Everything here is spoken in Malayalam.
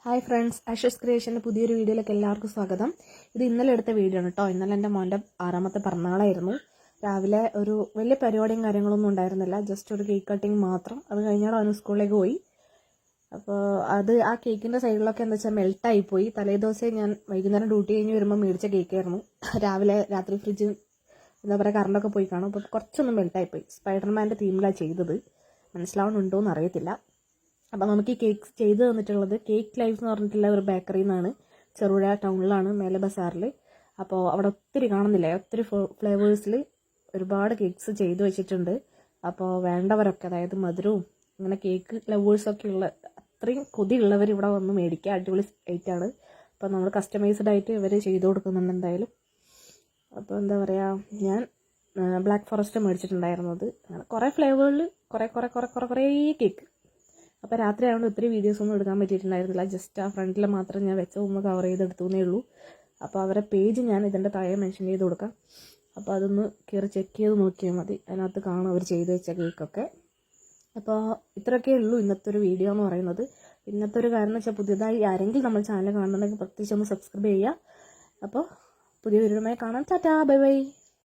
ഹായ് ഫ്രണ്ട്സ്, ആഷസ് ക്രിയേഷൻ്റെ പുതിയൊരു വീഡിയോയിലേക്ക് എല്ലാവർക്കും സ്വാഗതം. ഇത് ഇന്നലെ എടുത്ത വീഡിയോ ആണ് കേട്ടോ. ഇന്നലെ എൻ്റെ മോൻ്റെ 6ാമത്തെ പിറന്നാളായിരുന്നു. രാവിലെ ഒരു വലിയ പരിപാടിയും കാര്യങ്ങളൊന്നും ഉണ്ടായിരുന്നില്ല, ജസ്റ്റ് ഒരു കേക്ക് കട്ടിങ് മാത്രം. അത് കഴിഞ്ഞാൽ അവന് സ്കൂളിലേക്ക് പോയി. അപ്പോൾ ആ കേക്കിൻ്റെ സൈഡിലൊക്കെ എന്താ വെച്ചാൽ മെൽട്ടായിപ്പോയി. തലേദിവസം ഞാൻ വൈകുന്നേരം ഡ്യൂട്ടി കഴിഞ്ഞ് വരുമ്പോൾ മേടിച്ച കേക്കായിരുന്നു. രാത്രി ഫ്രിഡ്ജ് എന്താ പറയുക കറണ്ടൊക്കെ പോയി കാണും. അപ്പോൾ കുറച്ചൊന്നും മെൽട്ടായിപ്പോയി. സ്പൈഡർമാൻ്റെ തീമിലാണ് ചെയ്തത്. മനസ്സിലാവുന്നുണ്ടോ എന്ന് അറിയത്തില്ല. അപ്പോൾ നമുക്ക് ഈ കേക്ക് ചെയ്ത് തന്നിട്ടുള്ളത് കേക്ക് ലൈഫ് എന്ന് പറഞ്ഞിട്ടുള്ള ഒരു ബേക്കറിയിൽ നിന്നാണ്. ചെറുപുഴ ടൗണിലാണ്, മേലെ ബസാറിൽ. അപ്പോൾ അവിടെ ഒത്തിരി കാണുന്നില്ലേ, ഒത്തിരി ഫ്ലേവേഴ്സിൽ ഒരുപാട് കേക്ക്സ് ചെയ്ത് വെച്ചിട്ടുണ്ട്. അപ്പോൾ വേണ്ടവരൊക്കെ, അതായത് മധുരവും ഇങ്ങനെ കേക്ക് ലവേഴ്സൊക്കെ ഉള്ള അത്രയും കൊതിയുള്ളവർ ഇവിടെ വന്ന് മേടിക്കുക. അടിപൊളി ഐറ്റാണ്. അപ്പോൾ നമ്മൾ കസ്റ്റമൈസ്ഡ് ആയിട്ട് ഇവർ ചെയ്ത് കൊടുക്കുന്നുണ്ട് എന്തായാലും. അപ്പോൾ എന്താ പറയുക, ഞാൻ ബ്ലാക്ക് ഫോറസ്റ്റ് മേടിച്ചിട്ടുണ്ടായിരുന്നത്. അങ്ങനെ കുറേ ഫ്ലേവേറിൽ കുറേ കേക്ക്. അപ്പോൾ രാത്രി ആയതുകൊണ്ട് ഒത്തിരി വീഡിയോസൊന്നും എടുക്കാൻ പറ്റിയിട്ടുണ്ടായിരുന്നില്ല. ജസ്റ്റ് ആ ഫ്രണ്ടിൽ മാത്രം ഞാൻ ഒന്ന് കവർ ചെയ്തെടുത്തേ ഉള്ളൂ. അപ്പോൾ അവരുടെ പേജ് ഞാൻ ഇതിൻ്റെ താഴെ മെൻഷൻ ചെയ്ത് കൊടുക്കാം. അപ്പോൾ അതൊന്ന് കയറി ചെക്ക് ചെയ്ത് നോക്കിയാൽ മതി. അതിനകത്ത് കാണും അവർ ചെയ്ത് വെച്ച കേക്കൊക്കെ. അപ്പോൾ ഇത്രയൊക്കെ ഉള്ളൂ ഇന്നത്തെ ഒരു വീഡിയോ എന്ന് പറയുന്നത്. ഇന്നത്തെ ഒരു കാര്യം എന്ന് വെച്ചാൽ, പുതിയതായി ആരെങ്കിലും നമ്മൾ ചാനൽ കാണുന്നുണ്ടെങ്കിൽ പ്രത്യേകിച്ച് ഒന്ന് സബ്സ്ക്രൈബ് ചെയ്യുക. അപ്പോൾ പുതിയ വീഡിയോയുമായി കാണാം. Tata, bye bye.